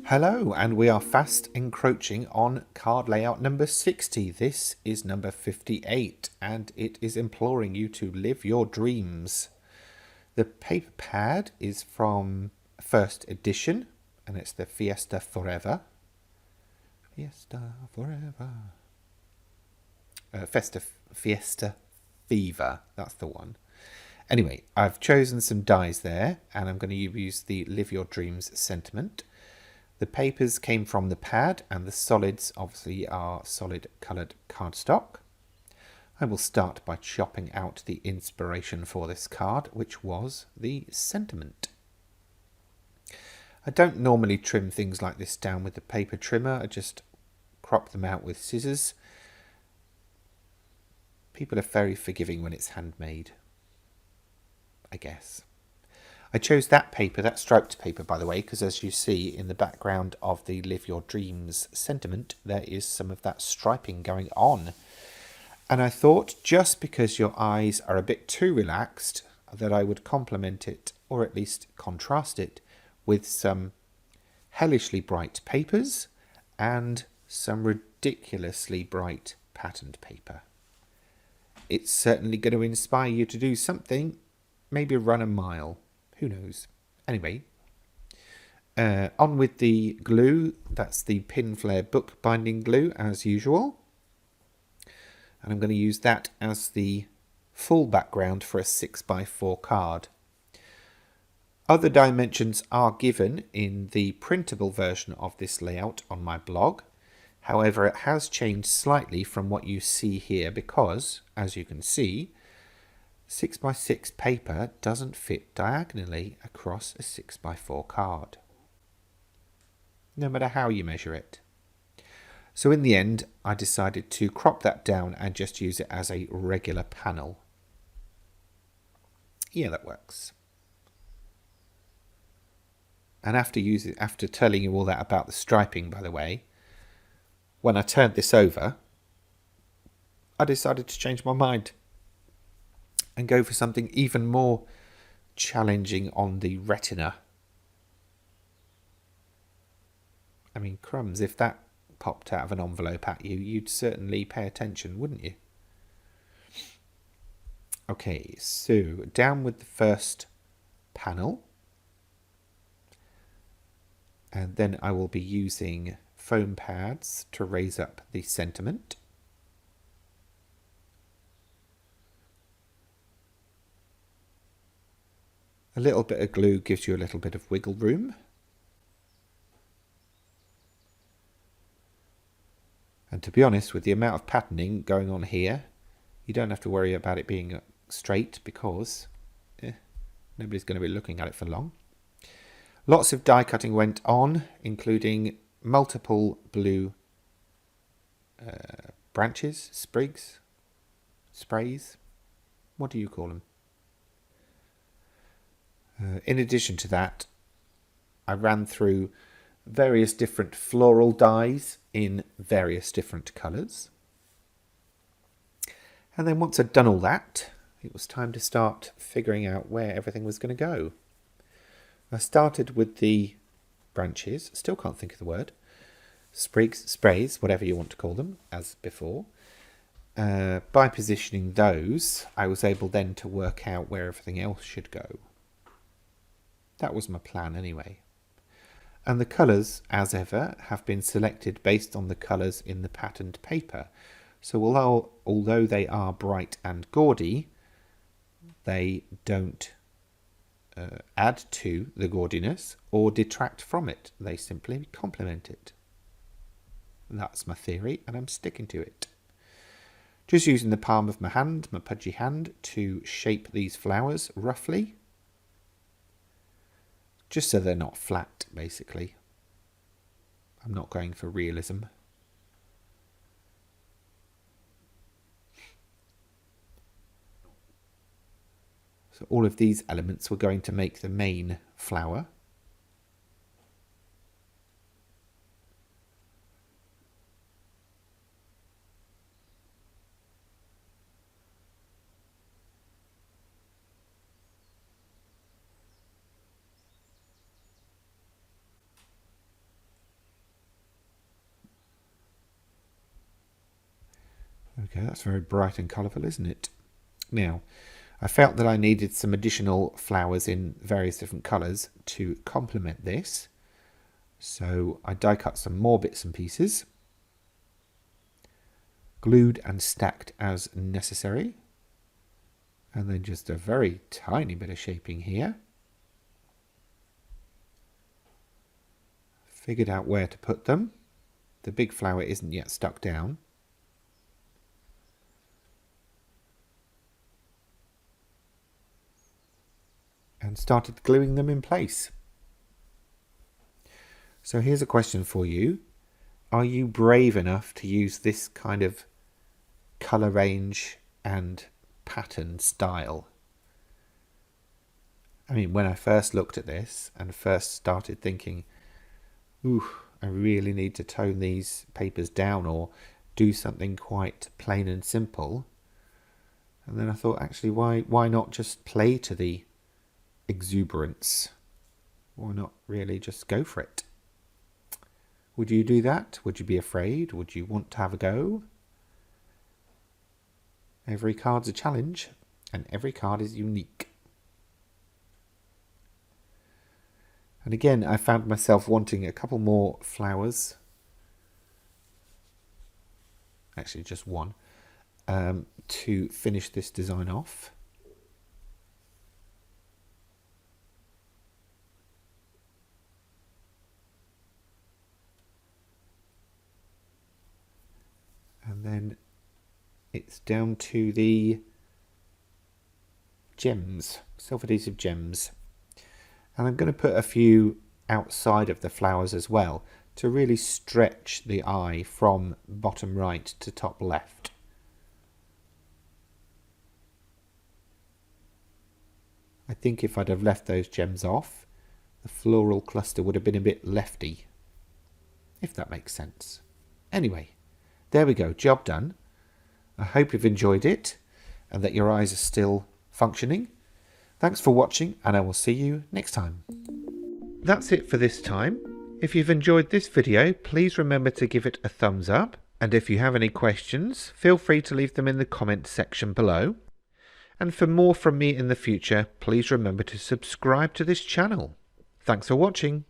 Hello, and we are fast encroaching on card layout number 60. This is number 58, and it is imploring you to live your dreams. The paper pad is from first edition, and it's the Fiesta Forever. Fiesta Forever. Fiesta Fever, that's the one. Anyway, I've chosen some dies there, and I'm going to use the Live Your Dreams sentiment. The papers came from the pad, and the solids obviously are solid coloured cardstock. I will start by chopping out the inspiration for this card, which was the sentiment. I don't normally trim things like this down with the paper trimmer, I just crop them out with scissors. People are very forgiving when it's handmade, I guess. I chose that paper, that striped paper by the way, because as you see in the background of the Live Your Dreams sentiment, there is some of that striping going on. And I thought just because your eyes are a bit too relaxed that I would complement it, or at least contrast it, with some hellishly bright papers and some ridiculously bright patterned paper. It's certainly going to inspire you to do something, maybe run a mile. Who knows? Anyway, on with the glue. That's the Pinflair book binding glue as usual. And I'm going to use that as the full background for a 6x4 card. Other dimensions are given in the printable version of this layout on my blog. However, it has changed slightly from what you see here because, as you can see, 6x6 paper doesn't fit diagonally across a 6x4 card, no matter how you measure it. So in the end, I decided to crop that down and just use it as a regular panel. Yeah, that works. And after telling you all that about the striping, by the way, when I turned this over, I decided to change my mind and go for something even more challenging on the retina. I mean, crumbs, if that popped out of an envelope at you, you'd certainly pay attention, wouldn't you? Okay, so down with the first panel. And then I will be using foam pads to raise up the sentiment. A little bit of glue gives you a little bit of wiggle room. And to be honest, with the amount of patterning going on here, you don't have to worry about it being straight because nobody's going to be looking at it for long. Lots of die cutting went on, including multiple blue branches, sprigs, sprays. What do you call them? In addition to that, I ran through various different floral dyes in various different colours. And then once I'd done all that, it was time to start figuring out where everything was going to go. I started with the branches, still can't think of the word, sprigs, sprays, whatever you want to call them, as before. By positioning those, I was able then to work out where everything else should go. That was my plan anyway. And the colours, as ever, have been selected based on the colours in the patterned paper. So although they are bright and gaudy, they don't add to the gaudiness or detract from it. They simply complement it. That's my theory, and I'm sticking to it. Just using the palm of my hand, my pudgy hand, to shape these flowers roughly. Just so they're not flat, basically. I'm not going for realism. So all of these elements were going to make the main flower. we go, that's very bright and colourful, isn't it? Now, I felt that I needed some additional flowers in various different colours to complement this. So I die cut some more bits and pieces, glued and stacked as necessary. And then just a very tiny bit of shaping here. Figured out where to put them. The big flower isn't yet stuck down. And started gluing them in place. So here's a question for you. Are you brave enough to use this kind of colour range and pattern style? I mean, when I first looked at this and first started thinking, ooh, I really need to tone these papers down or do something quite plain and simple. And then I thought, actually, why not just play to the exuberance? Why not really just go for it? Would you do that? Would you be afraid? Would you want to have a go? Every card's a challenge, and every card is unique. And again, I found myself wanting a couple more flowers. Actually, just one, to finish this design off. And then it's down to the gems, self-adhesive gems. And I'm going to put a few outside of the flowers as well to really stretch the eye from bottom right to top left. I think if I'd have left those gems off, the floral cluster would have been a bit lefty, if that makes sense. Anyway, there we go, job done. I hope you've enjoyed it and that your eyes are still functioning. Thanks for watching, and I will see you next time. That's it for this time. If you've enjoyed this video, please remember to give it a thumbs up. And if you have any questions, feel free to leave them in the comments section below. And for more from me in the future, please remember to subscribe to this channel. Thanks for watching.